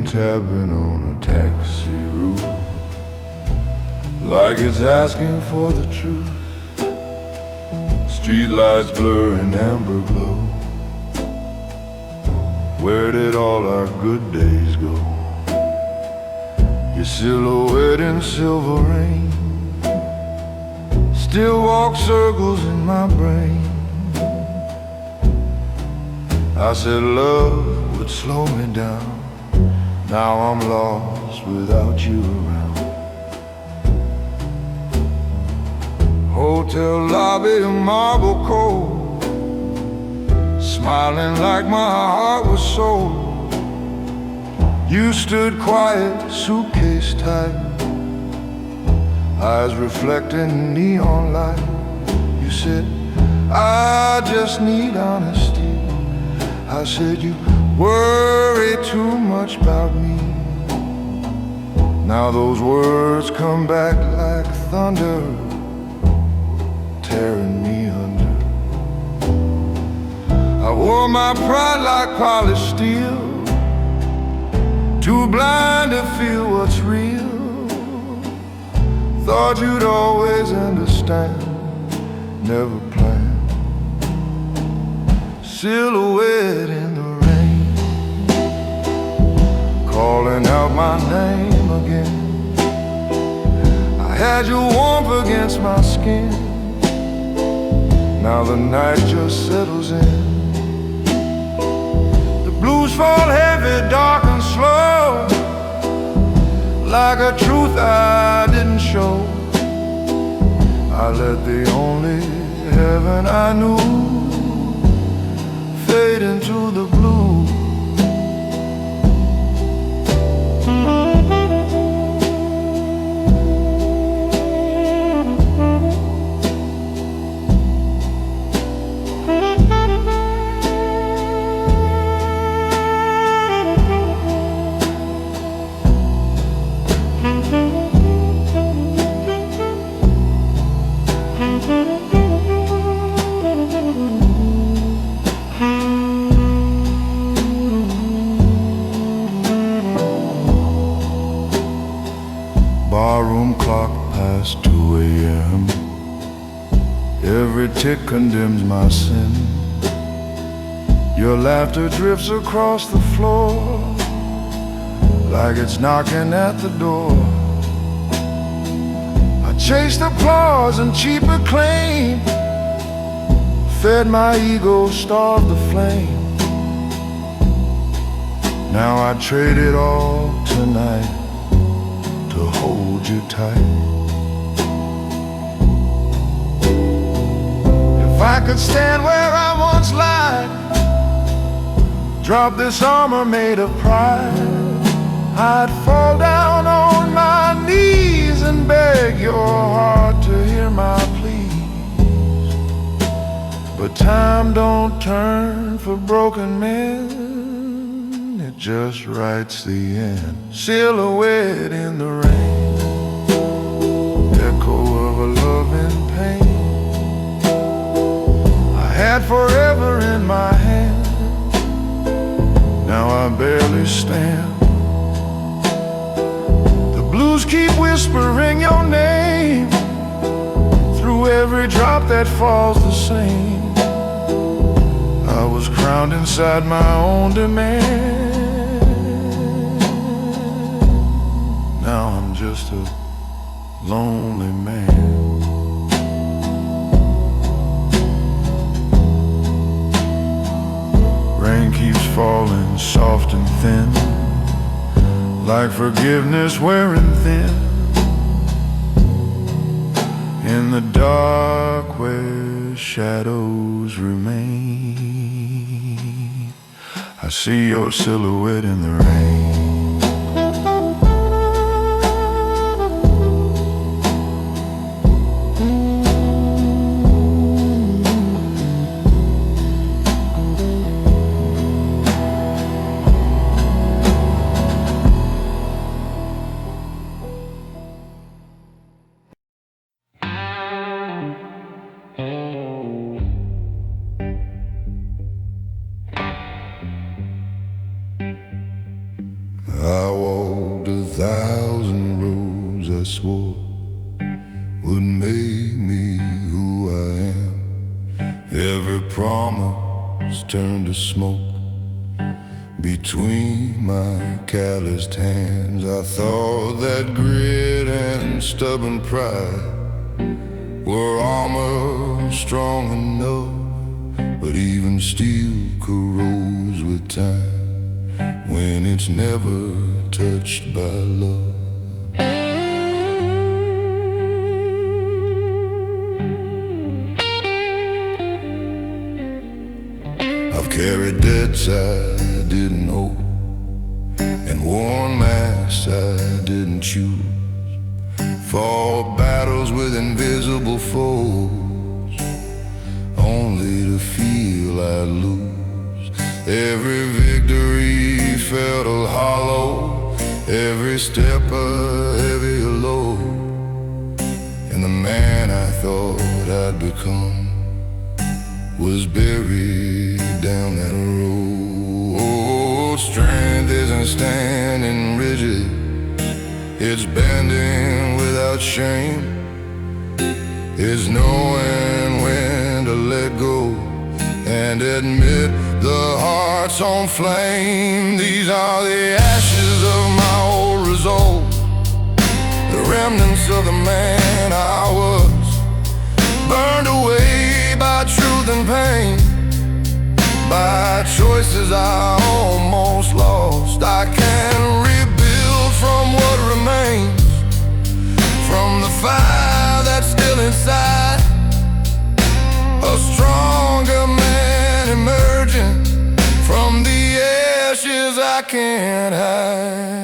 rain tapping on a taxi roof, like it's asking for the truth. Streetlights blur in amber glow. Where did all our good days go? Your silhouette in silver rain still walks circles in my brain. I said love would slow me down. Now I'm lost without you around. Hotel lobby, marble cold, smiling like my heart was sold. You stood quiet, suitcase tight, eyes reflecting neon light. You said, I just need honesty. I said, you worry too much about me. Now those words come back like thunder, tearing me under. I wore my pride like polished steel, too blind to feel what's real. Thought you'd always understand, never planned. Silhouette in the rain, calling out my name again. I had your warmth against my skin. Now the night just settles in. The blues fall heavy, dark and slow, like a truth I didn't show. I let the only heaven I knew fade into the blue. Barroom clock past 2 a.m. Every tick condemns my sin. Your laughter drifts across the floor, like it's knocking at the door. I chased applause and cheap acclaim, fed my ego, starved the flame. Now I trade it all tonight to hold you tight. If I could stand where I once lied, drop this armor made of pride, I'd fall down on my knees and beg your heart to hear my pleas. But time don't turn for broken men, it just writes the end. Silhouette in the rain, echo of a love in pain. I had forever in my hand, now I barely stand. The blues keep whispering your name through every drop that falls the same. I was crowned inside my own demand. Now I'm just a lonely man. Rain keeps falling soft and thin, like forgiveness wearing thin. In the dark where shadows remain, I see your silhouette in the rain. I walked 1,000 roads I swore would make me who I am. Every promise turned to smoke between my calloused hands. I thought that grit and stubborn pride were armor strong enough, but even steel corrodes with time when it's never touched by love. I've carried debts I didn't owe and worn masks I didn't choose, fought battles with invisible foes only to feel I'd lose. Every victory felt hollow, every step a heavier load, and the man I thought I'd become was buried down that road. Oh, strength isn't standing rigid, it's bending without shame. It's knowing when to let go and admit the heart's on flame. These are the ashes of my old resolve, the remnants of the man I was, burned away by truth and pain, by choices I almost lost. I can rebuild from what remains, from the fire that's still inside, a stronger man emerging from the ashes I can't hide.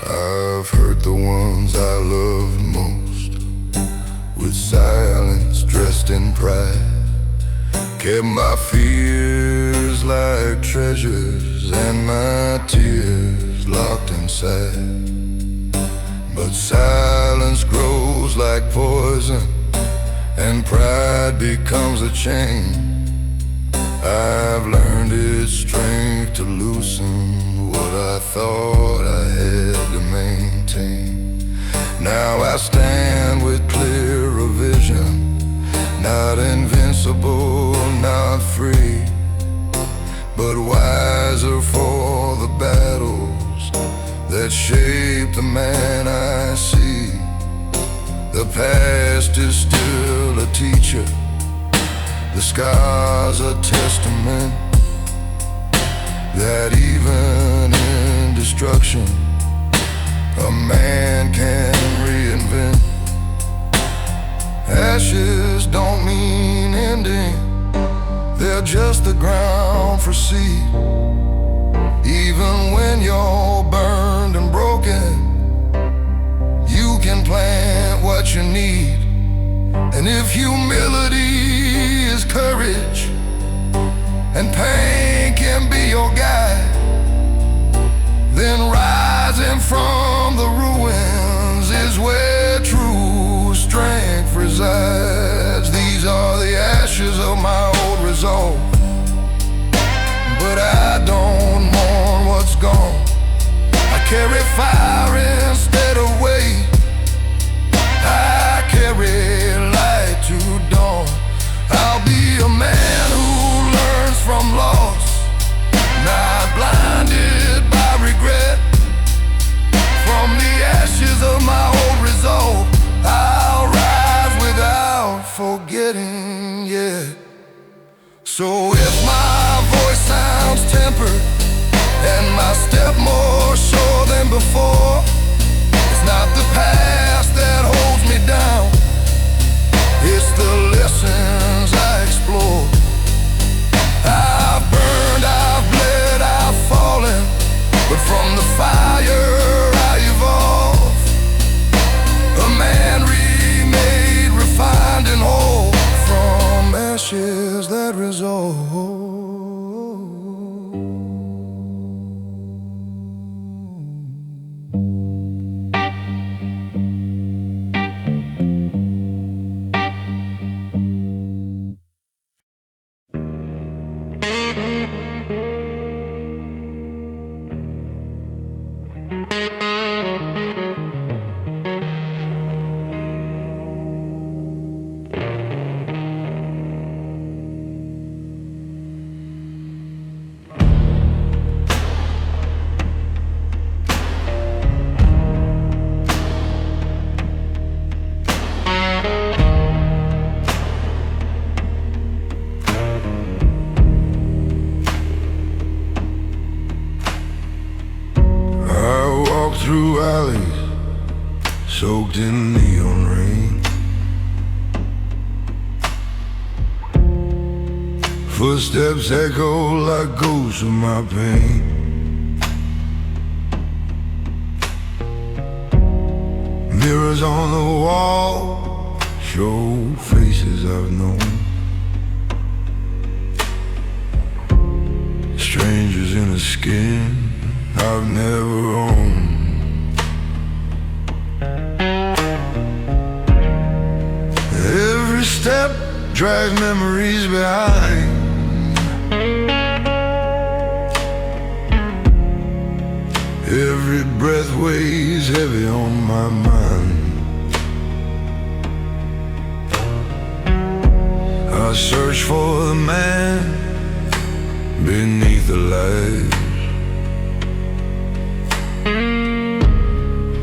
I've hurt the ones I loved most with silence dressed in pride, kept my fears like treasures and my tears locked inside. But silence grows like poison and pride becomes a chain. I've learned its strength to loosen what I thought I had to maintain. Now I stand with clearer vision, not invincible, not free, but wiser for the battles that shape the man I see. The past is still a teacher, the scars a testament that even in destruction a man can reinvent. Ashes don't mean ending, they're just the ground for seed. Even when you're burned and broken, you can plant what you need. And if humility is courage and pain can be your guide, then rising from the ruins is where true strength resides. These are the ashes of my old resolve, but I don't mourn what's gone. I carry fire instead of weight, I carry light to dawn. I'll be a man who learns from loss, not blinded by regret. From the ashes of my old resolve, I'll rise without forgetting yet. So if my voice sounds tempered and my step more sure than before, it's not the past that holds me down, it's the lessons I explore. I've burned, I've bled, I've fallen, but from the fire I evolved, a man remade, refined and whole, from ashes that resolve. Footsteps echo like ghosts of my pain. Mirrors on the wall show faces I've known. Strangers in a skin I've never owned. Every step drags memories behind. Every breath weighs heavy on my mind. I search for the man beneath the light,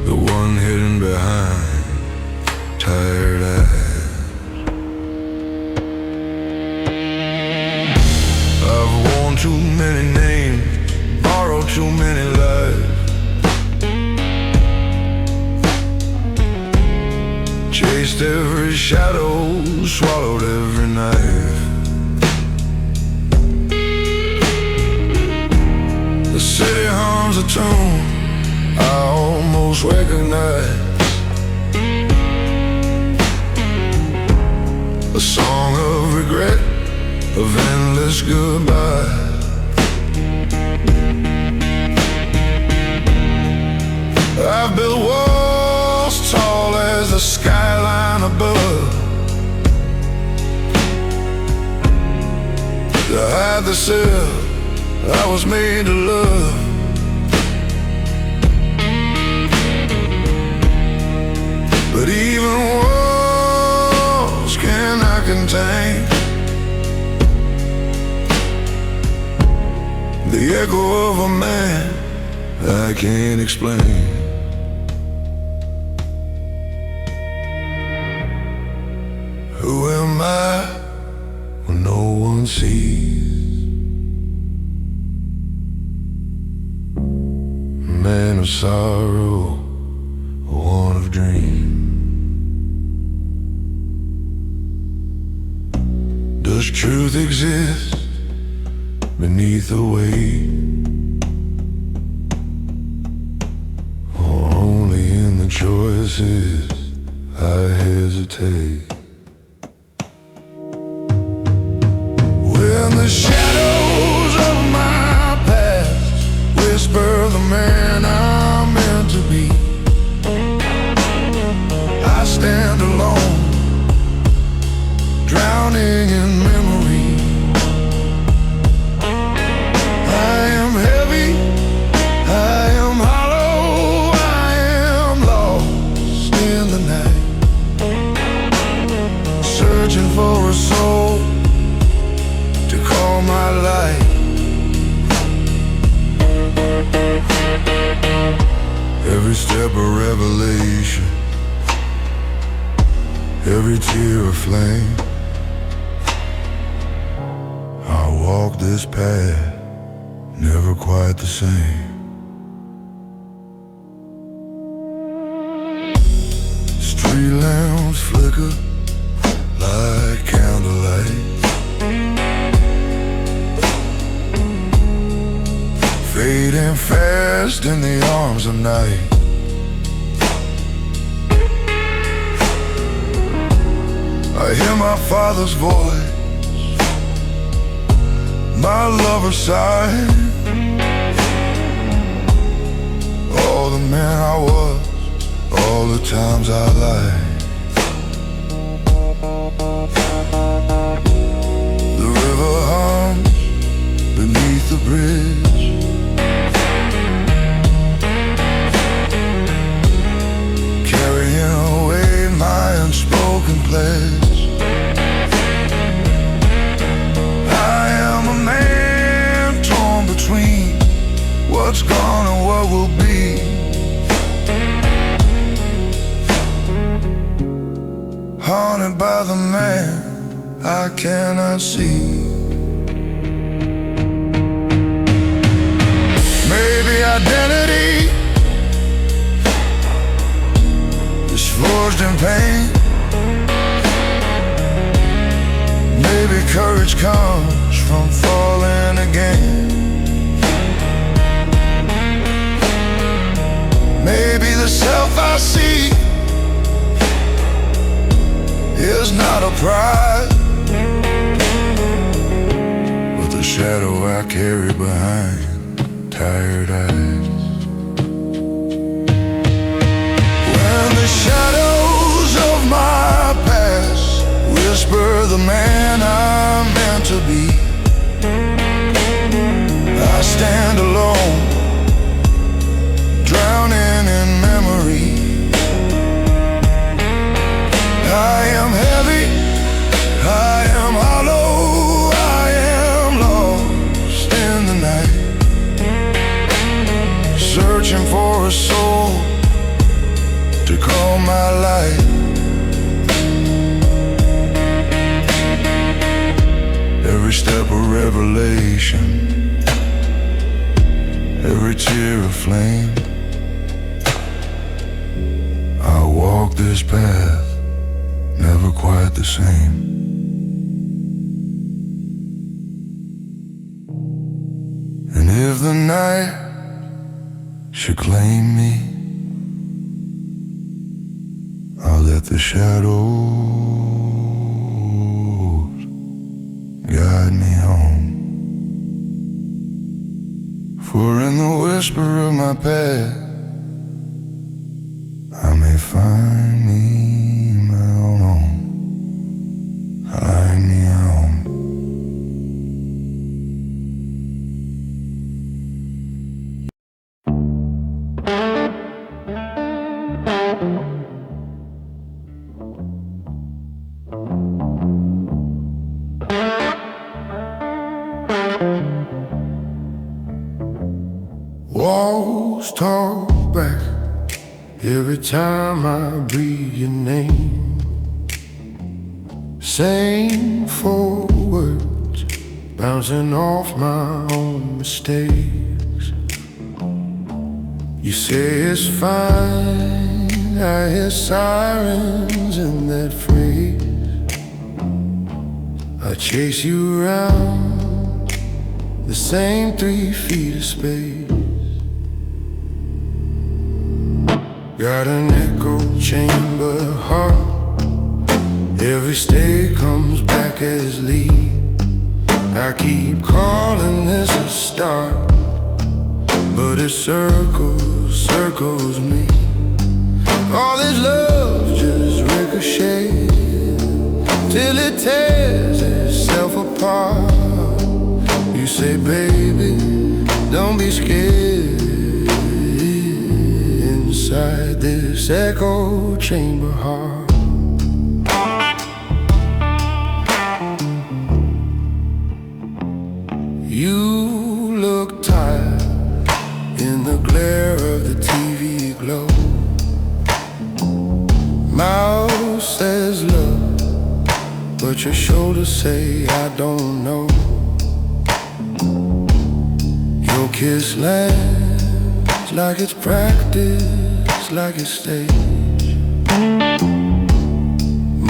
the one hidden behind tired eyes. I've worn too many names, borrowed too many lives, chased every shadow, swallowed every knife. The city hums a tune I almost recognize, a song of regret, of endless goodbye. I've built walls tall as the skyline above, to hide the self I was made to love. But even walls cannot contain the echo of a man I can't explain. Who am I when no one sees? Man of sorrow, one of dreams. Does truth exist beneath the weight, or only in the choices I hesitate? When the shadows of my past whisper the man I'm meant to be, I stand alone, drowning in memory. I am heavy, I am hollow, I am lost in the night, searching for a soul to call my life. Every step a revelation, every tear a flame. I walk this path, never quite the same. Street lamps flicker like candlelight, fading fast in the arms of night. I hear my father's voice, my lover's sigh. All the man I was, all the times I lied. The river hums beneath the bridge, carrying away my unspoken pledge. I am a man torn between what's gone and what will be. Haunted by the man I cannot see. Maybe identity is forged in pain. Maybe courage comes from falling again. Maybe the self I see is not a prize, but the shadow I carry behind tired eyes. When the shadows of my past whisper the man I'm meant to be, I stand alone, drowning in memory. I am heavy, I am hollow, I am lost in the night, searching for a soul to call my life. Every step a revelation, every tear a flame. I walk this path, never quite the same. And if the night should claim me, I'll let the shadows guide me home. For in the whisper of my past, I may find me my own home. Find me home. Walls talk back every time I breathe your name. Same four words bouncing off my own mistakes. You say it's fine, I hear sirens in that phrase. I chase you around the same 3 feet of space. Got an echo chamber heart, every stay comes back as lead. I keep calling this a start, but it circles me. All this love just ricochets till it tears itself apart. You say, baby, don't be scared. Inside this echo chamber heart, you look tired in the glare of the TV glow. Mouth says love, but your shoulders say I don't know. Your kiss lands like it's practice, like it's stage.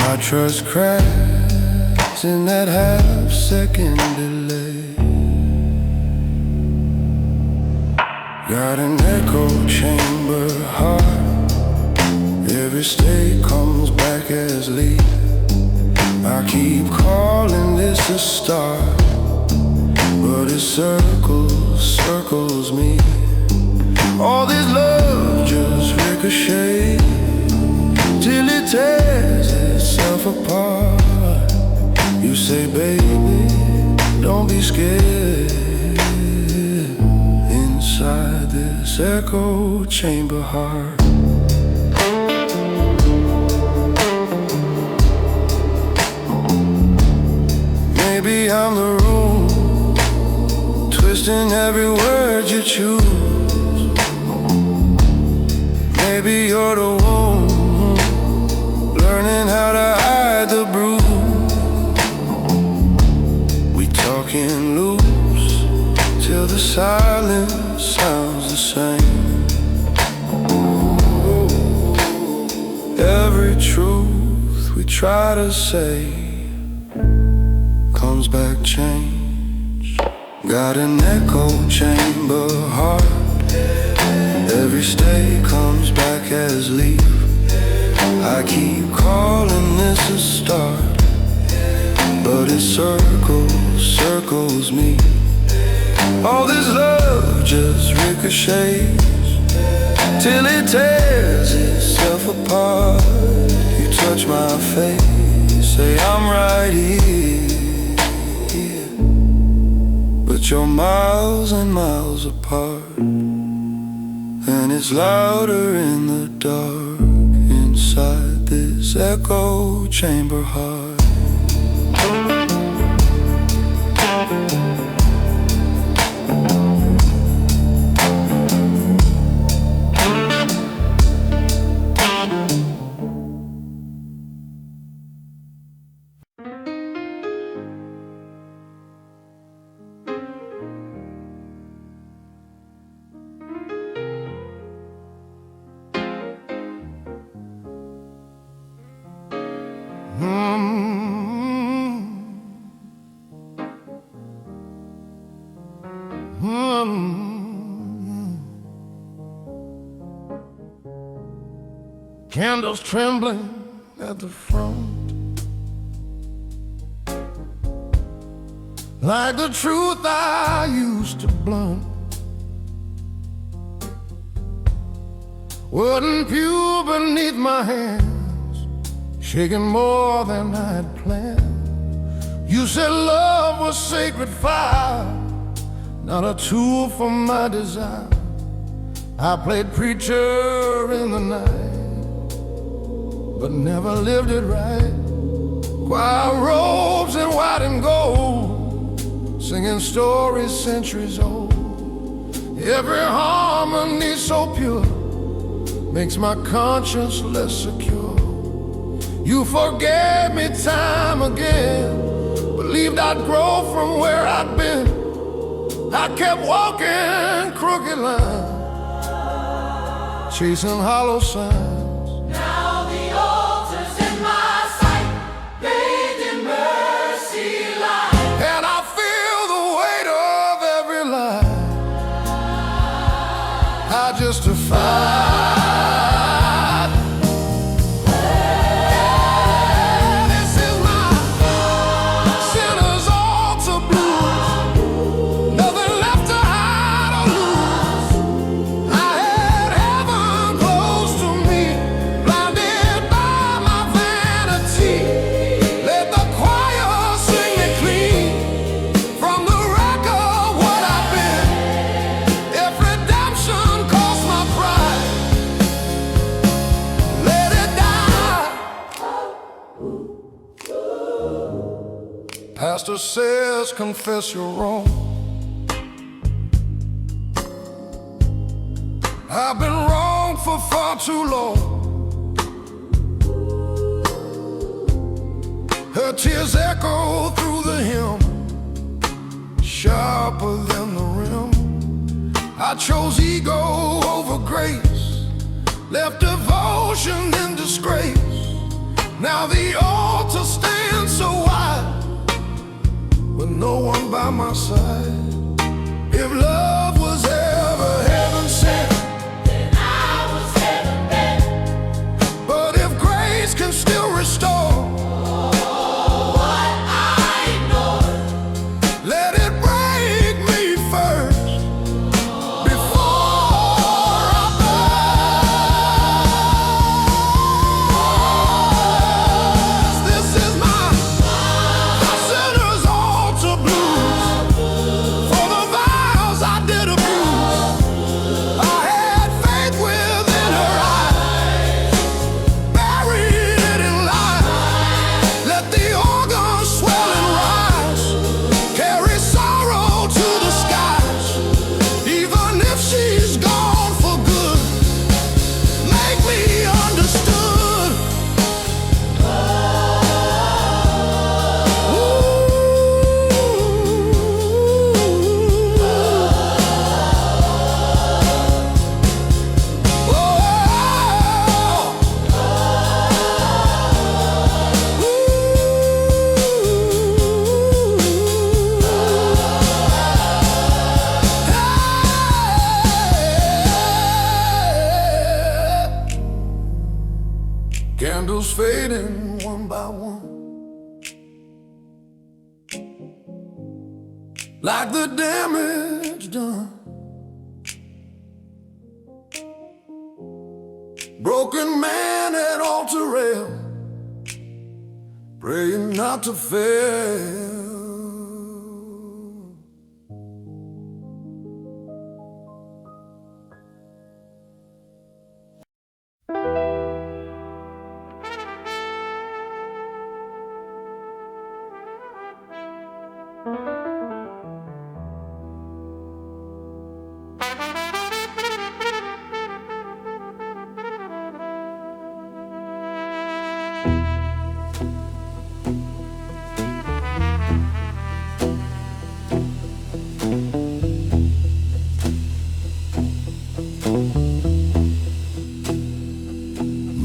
My trust cracks in that half-second delay. Got an echo chamber heart, every stay comes back as lead. I keep calling this a start, but it circles me. All this love just ricochets till it tears itself apart. You say, baby, don't be scared. Inside this echo chamber heart, maybe I'm the room, twisting every word you choose. Maybe you're the one learning how to hide the bruise. We talking loose till the silence sounds the same. Every truth we try to say comes back changed. Got an echo chamber heart. Every stay comes back as leaf. I keep calling this a start, but it circles me. All this love just ricochets till it tears itself apart. You touch my face, say I'm right here, but you're miles and miles apart. And it's louder in the dark inside this echo chamber heart. Candles trembling at the front, like the truth I used to blunt. Wouldn't pew beneath my hands, shaking more than I'd planned. You said love was sacred fire, not a tool for my desire. I played preacher in the night, but never lived it right. Choir robes in white and gold, singing stories centuries old. Every harmony so pure makes my conscience less secure. You forgave me time again, believed I'd grow from where I'd been. I kept walking crooked lines, chasing hollow signs. Now the altar's in my sight, bathed in mercy light. And I feel the weight of every lie I justified. Pastor says confess you're wrong. I've been wrong for far too long. Her tears echo through the hymn, sharper than the rim. I chose ego over grace, left devotion in disgrace. Now the altar stands so wide, with no one by my side. If love was ever heaven sent, Then I was heaven bent. but if grace can still restore, What I ignored, let it break me first before I burst. This is my sinner's altar blues. like the damage done. Broken man at altar rail, praying not to fail.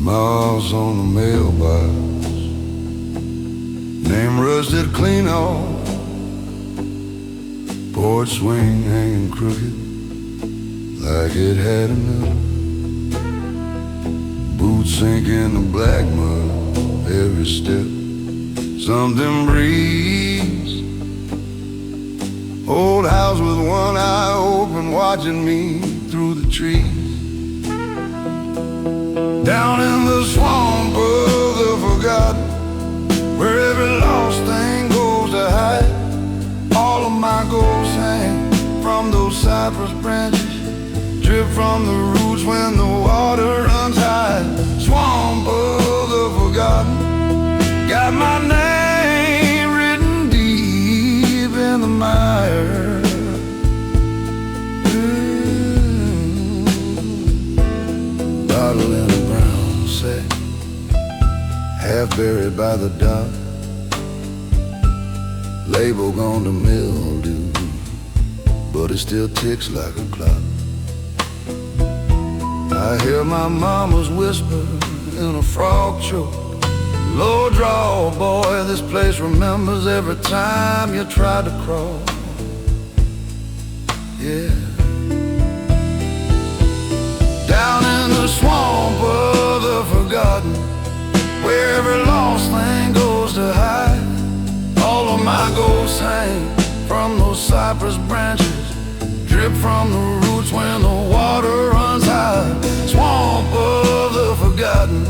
Miles on the mailbox, name rusted clean off, porch swing hanging crooked like it had enough. Boots sink in the black mud every step. Something breathes. Old house with one eye open, watching me through the trees. Down in the swamp of the forgotten, where every lost thing goes to hide. All of my ghosts hang from those cypress branches, drip from the roots when the water runs high. Swamp of the forgotten, got my name written deep in the mire. Bottle in a brown sack, half buried by the dock. Label gone to mildew, but it still ticks like a clock. I hear my mama's whisper in a frog choke. Low draw, boy, this place remembers every time you tried to crawl. Yeah. Down in the swamp of the forgotten, where every lost thing goes to hide. All of my ghosts hang from those cypress branches, drip from the roots when the water runs high. Swamp of the forgotten,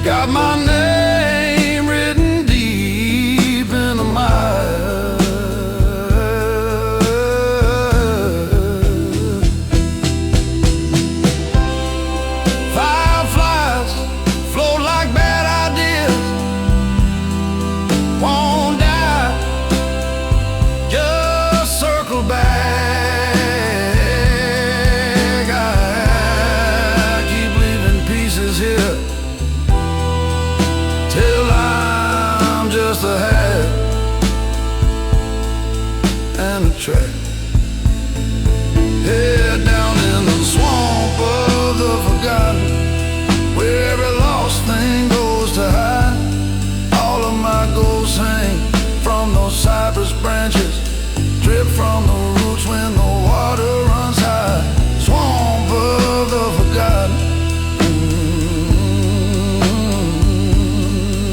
got my name written deep in the mire. Fireflies float like bad ideas, won't die, just circle back. I keep leaving pieces here till I'm just a hat and a track. Head down in the swamp of the forgotten, where every lost thing goes to hide. All of my ghosts hang from those cypress branches, drip from the roots when the water runs high. Swamp of the forgotten,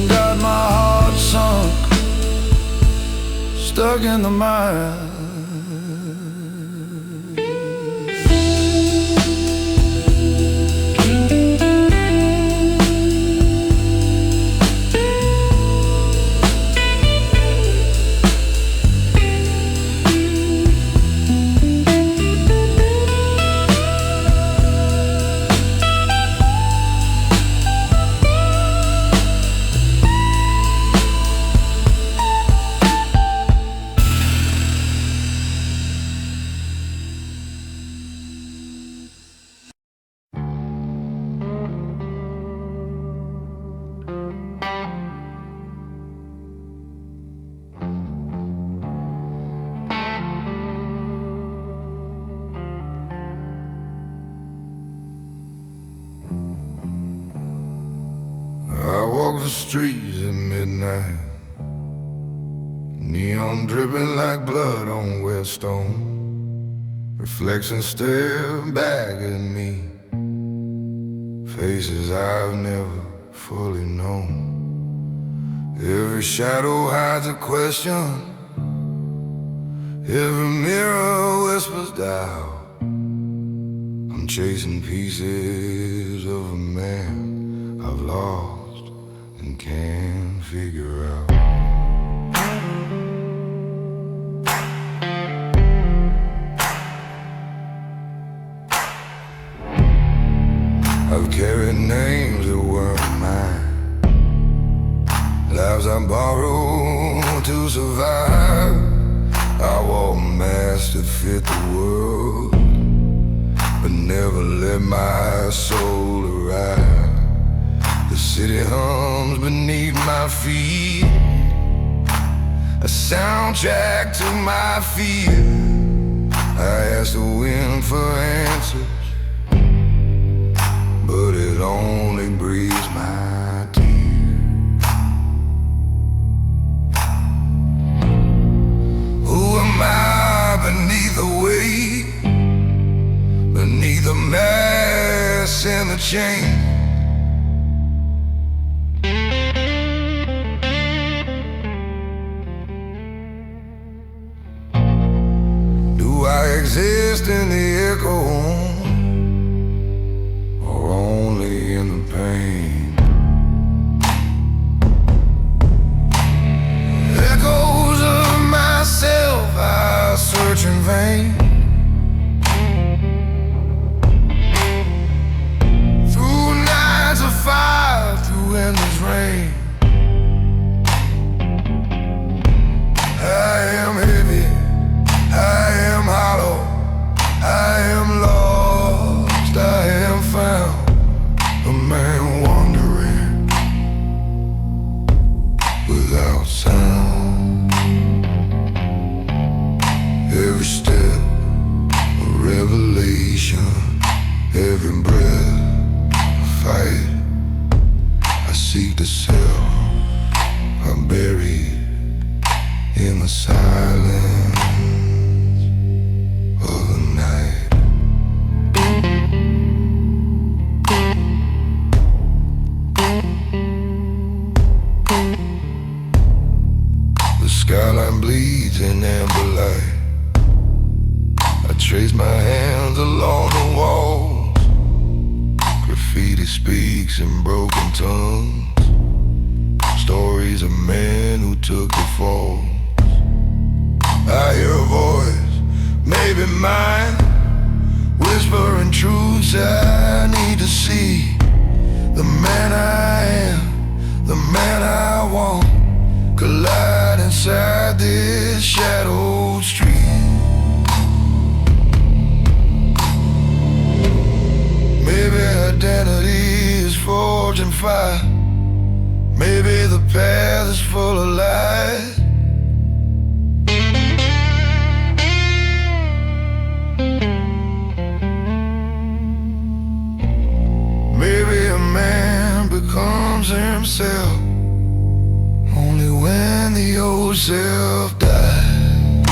got my heart sunk, stuck in the mire. I walk the streets at midnight, neon dripping like blood on wet stone. Reflections stare back at me, faces I've never fully known. Every shadow hides a question, Every mirror whispers doubt. I'm chasing pieces of a man I've lost and can't figure out. I've carried names that weren't mine, lives I borrowed to survive. I wore masks that fit the world, but never let my soul arrive. The city hums beneath my feet, a soundtrack to my fear. I ask the wind for answers, but it only breathes my tears. Who am I beneath the weight, beneath the mass and the chain? Do I exist in the echo, or only in the pain? Echoes of myself I search in vain. Through nights of fire, through endless rain. I am heavy, I am hollow, I am lost, I am found, a man wandering without sound. Every step a revelation, every breath a fight. I seek the self I'm buried in the silence of the night. The skyline bleeds in amber light. I trace my hands along the walls. Graffiti speaks in broken tongues, stories of men who took the fall. I hear a voice, maybe mine, whispering truths I need to see. The man I am, the man I want, collide inside this shadowed street. Maybe identity is forged in fire. Maybe the path is full of lies. Maybe a man becomes himself only when the old self dies.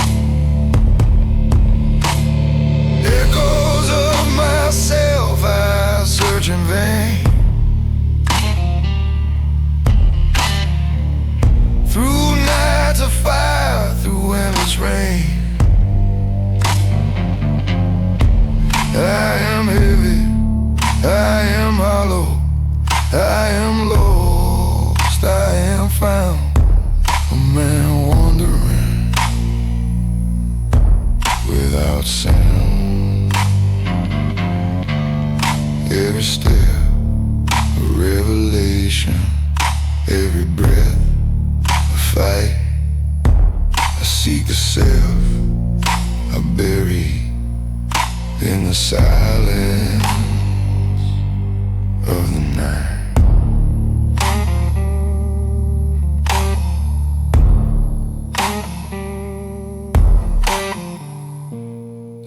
Echoes of myself I search in vain. Through nights of fire, through endless rain. I am heavy, I am hollow, I am lost, I am found, a man wandering without sound. Every step a revelation, every breath a fight. I seek the self I bury in the silence of the night.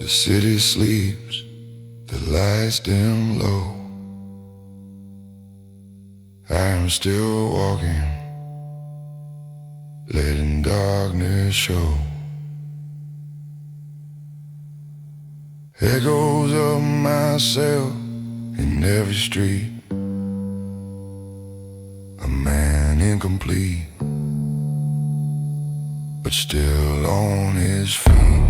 The city sleeps, the lights dim low. I am still walking, letting darkness show. Echoes of myself in every street, a man incomplete, but still on his feet.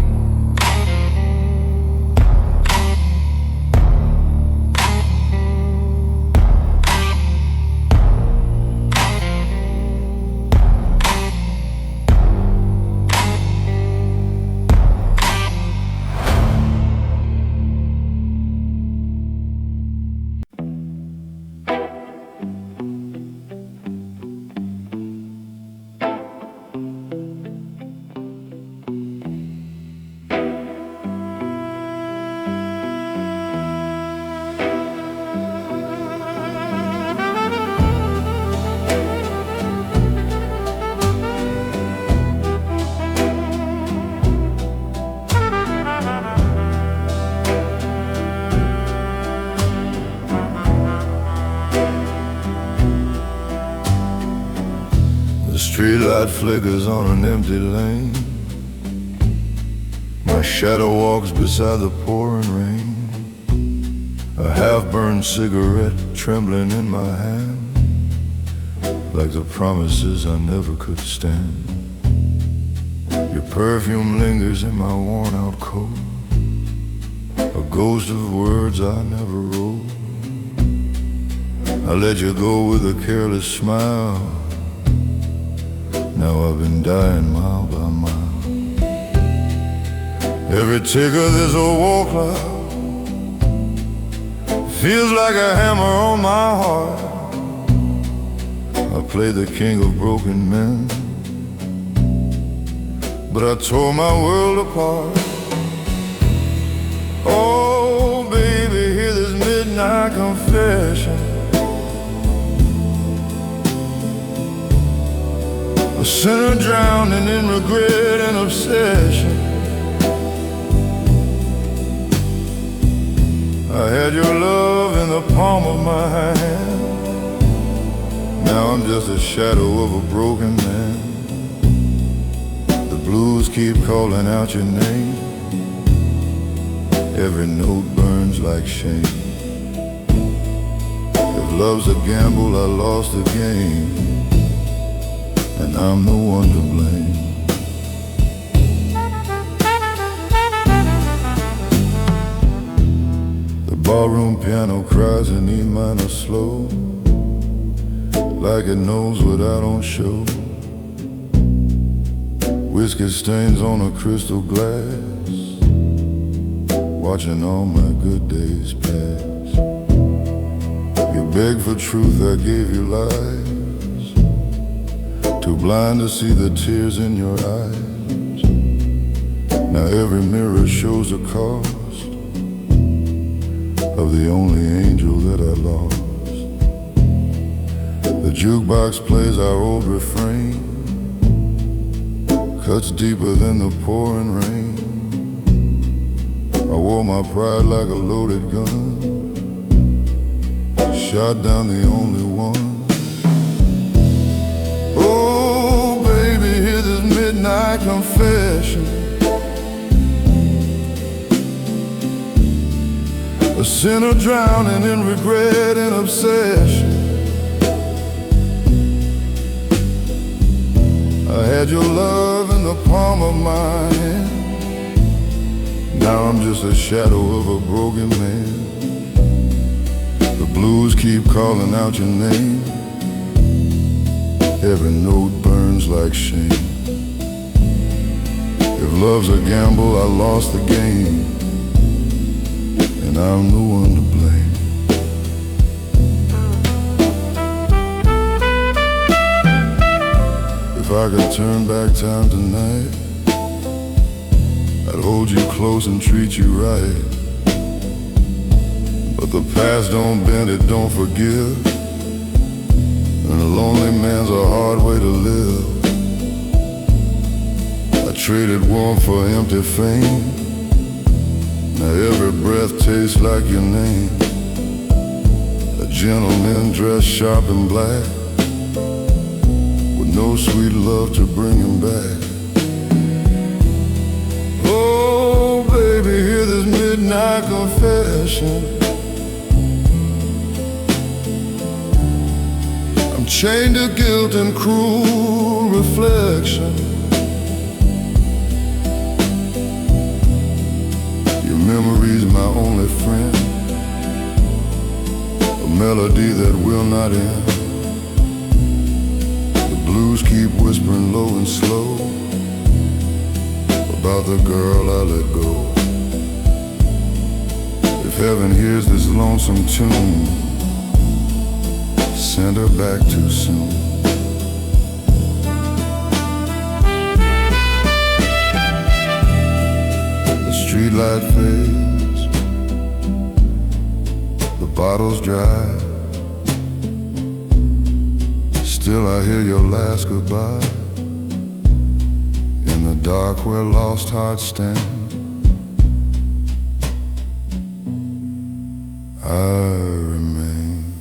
The streetlight flickers on an empty lane. My shadow walks beside the pouring rain. A half-burned cigarette trembling in my hand, like the promises I never could stand. Your perfume lingers in my worn-out coat, a ghost of words I never wrote. I let you go with a careless smile. Now I've been dying mile by mile. Every tick of this old war cloud feels like a hammer on my heart. I played the king of broken men, but I tore my world apart. Oh, baby, hear this midnight confession. A sinner drowning in regret and obsession. I had your love in the palm of my hand. Now I'm just a shadow of a broken man. The blues keep calling out your name. Every note burns like shame. If love's a gamble, I lost the game, and I'm the one to blame. The barroom piano cries in E minor slow, like it knows what I don't show. Whiskey stains on a crystal glass, watching all my good days pass. You beg for truth, I gave you lies, too blind to see the tears in your eyes. Now every mirror shows the cost of the only angel that I lost. The jukebox plays our old refrain, cuts deeper than the pouring rain. I wore my pride like a loaded gun, shot down the only one. Oh, baby, hear this midnight confession. A sinner drowning in regret and obsession. I had your love in the palm of my hand. Now I'm just a shadow of a broken man. The blues keep calling out your name. Every note burns like shame. If love's a gamble, I lost the game, and I'm the one to blame. If I could turn back time tonight, I'd hold you close and treat you right. But the past don't bend, it don't forgive, and a lonely man's a hard way to live. I traded warmth for empty fame. Now every breath tastes like your name. A gentleman dressed sharp and black, with no sweet love to bring him back. Oh, baby, hear this midnight confession. I'm chained to guilt and cruel reflection. Memory's my only friend, a melody that will not end. The blues keep whispering low and slow about the girl I let go. If heaven hears this lonesome tune, send her back too soon. Streetlight fades, the bottle's dry. Still I hear your last goodbye in the dark where lost hearts stand. I remain.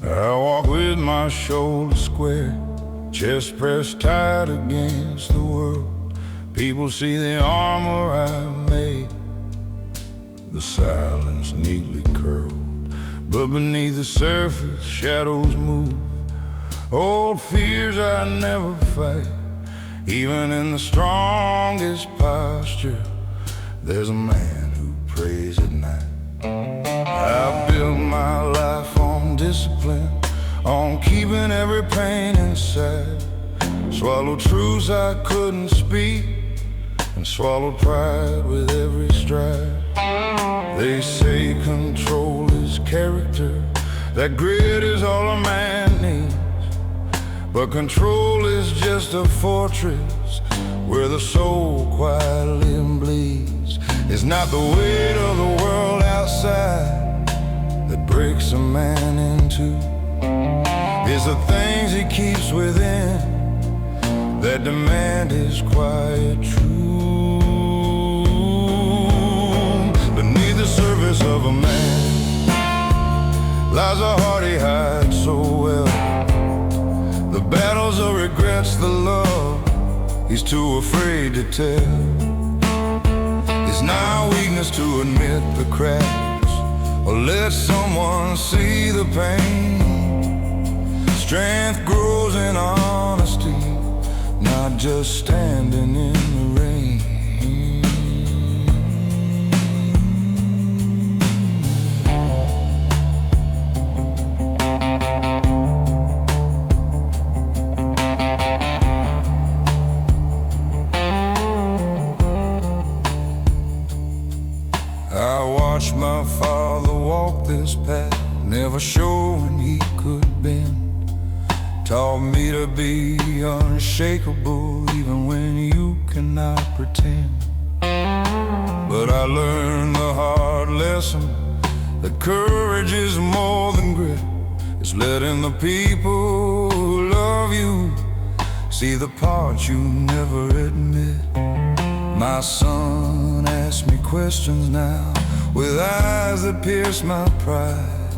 I walk with my shoulders square, chest pressed tight against the world. People see the armor I've made, the silence neatly curled. But beneath the surface, shadows move, old fears I never fight. Even in the strongest posture, there's a man who prays at night. I built my life on discipline, on keeping every pain inside. Swallowed truths I couldn't speak, and swallowed pride with every stride. They say control is character, that grit is all a man needs. But control is just a fortress where the soul quietly bleeds. It's not the weight of the world outside that breaks a man in two. It's the things he keeps within that demand his quiet truth. Beneath the surface of a man lies a heart he hides so well. The battles of regrets, the love he's too afraid to tell. It's not weakness to admit the cracks or let someone see the pain. Strength grows in honesty, not just standing in the rain. I watched my father walk this path, never showing he could bend. Taught me to be unshakable even when you cannot pretend. But I learned the hard lesson that courage is more than grit. It's letting the people who love you see the parts you never admit. My son asks me questions now with eyes that pierce my pride.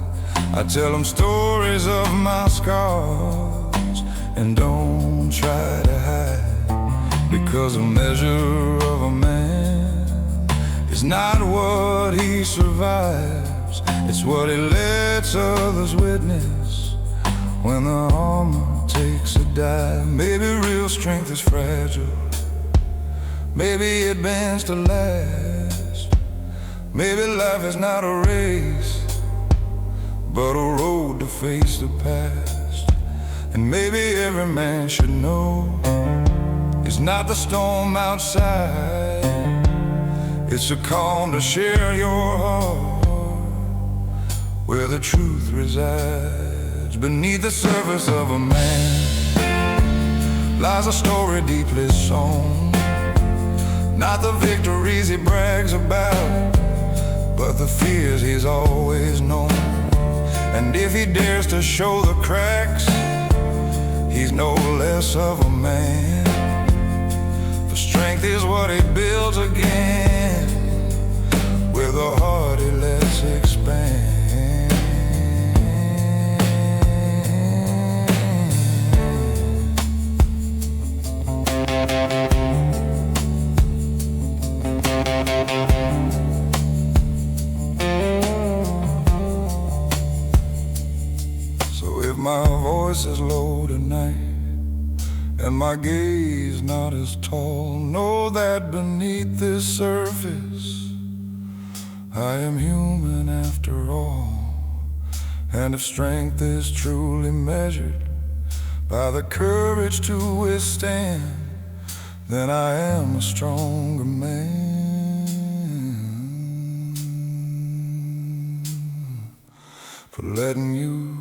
I tell him stories of my scars and don't try to hide, because a measure of a man is not what he survives, it's what he lets others witness when the armor takes a dive. Maybe real strength is fragile, maybe it bends to last. Maybe life is not a race, but a road to face the past. And maybe every man should know it's not the storm outside, it's a calm to share your heart where the truth resides. Beneath the surface of a man lies a story deeply sown, not the victories he brags about, but the fears he's always known. And if he dares to show the cracks, he's no less of a man. For strength is what he builds again, with a heart he lets expand. If my voice is low tonight and my gaze not as tall, know that beneath this surface I am human after all. And if strength is truly measured by the courage to withstand, then I am a stronger man for letting you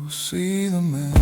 see the man.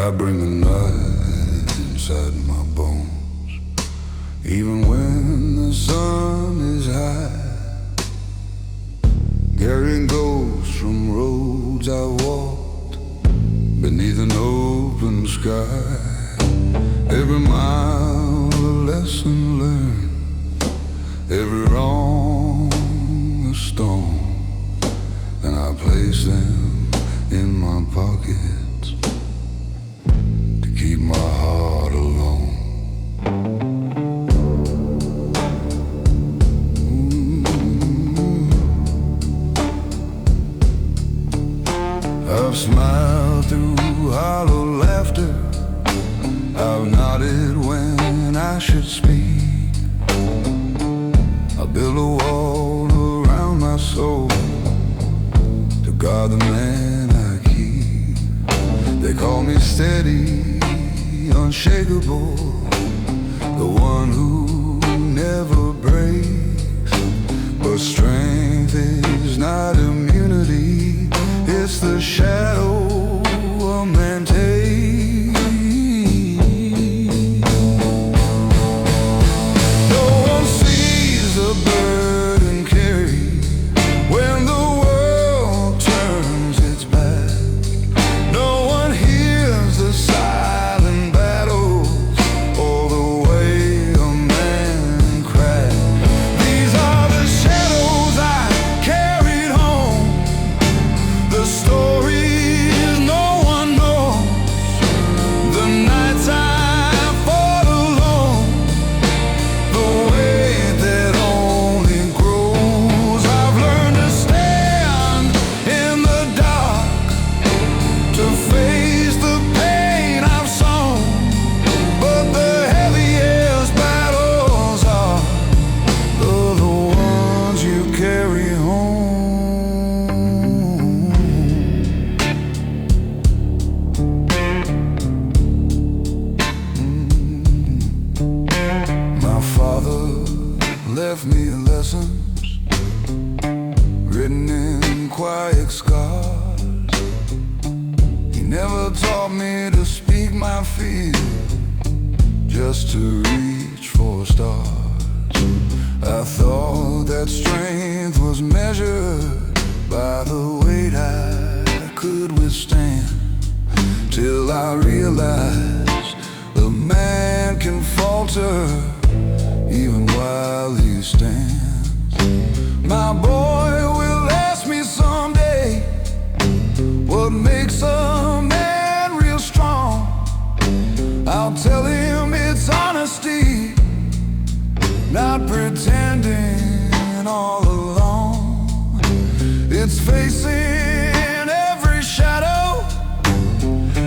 I bring the night inside my bones, even when the sun is high, carrying ghosts from roads I walked beneath an open sky. Every mile a lesson learned, every wrong a stone, and I place them in my pockets to keep my heart alone. I've smiled through hollow laughter, I've nodded when I should speak. I build a wall around my soul to guard the man I keep. They call me steady, unshakable, the one who never breaks. But strength is not immunity, it's the shadow a man takes. No one sees the burden carried when the world turns its back. No one hears the silent battles or the way a man cracks. These are the shadows I carried home, the stories no one knows, the nights I fought alone, the weight that only grows. I've learned to stand in the dark, to face the pain I've sown, but the heaviest battles are the ones you carry home. My father left me lessons written in quiet scars. He never taught me to speak my fear, just to reach for stars. I thought that strength was measured by the weight I could withstand, till I realized the man can falter even while he stands. My boy will ask me someday, what makes a man real strong? I'll tell him it's honesty, not pretending all along. It's facing every shadow,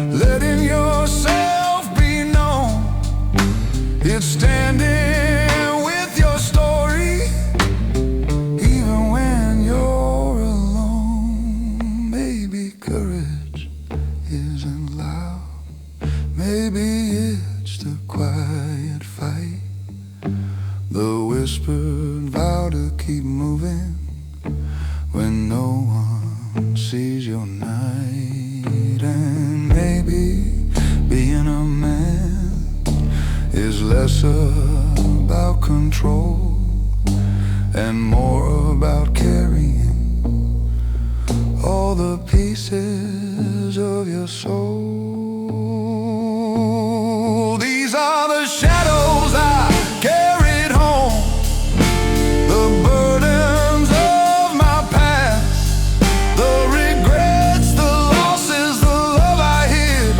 letting yourself be known. It's standing with your story, even when you're alone. Maybe courage isn't loud, maybe it's the quiet fight, the whispered vow to keep moving when no one sees your night. And maybe being a man is less about control and more about carrying all the pieces of your soul. These are the shadows I carried home, the burdens of my past, the regrets, the losses, the love I hid,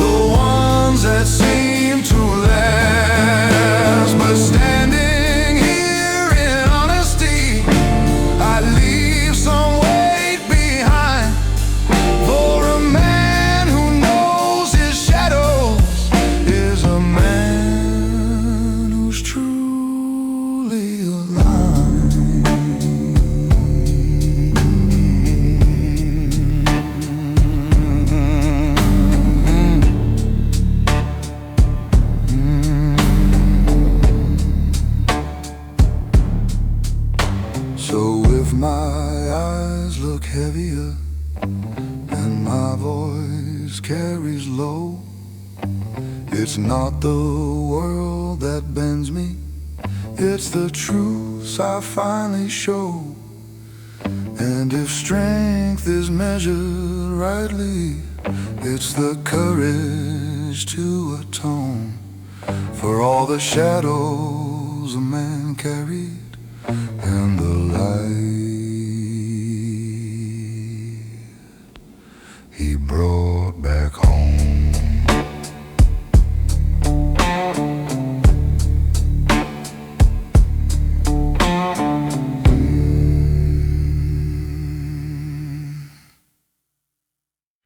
the ones that seem to last. But standing here in honesty, I leave some weight behind for a man who knows his shadows is a man who's truly alive. So if my eyes look heavier and my voice carries low. It's not the world that bends me, it's the truths I finally show. And if strength is measured rightly, it's the courage to atone for all the shadows a man carried and the light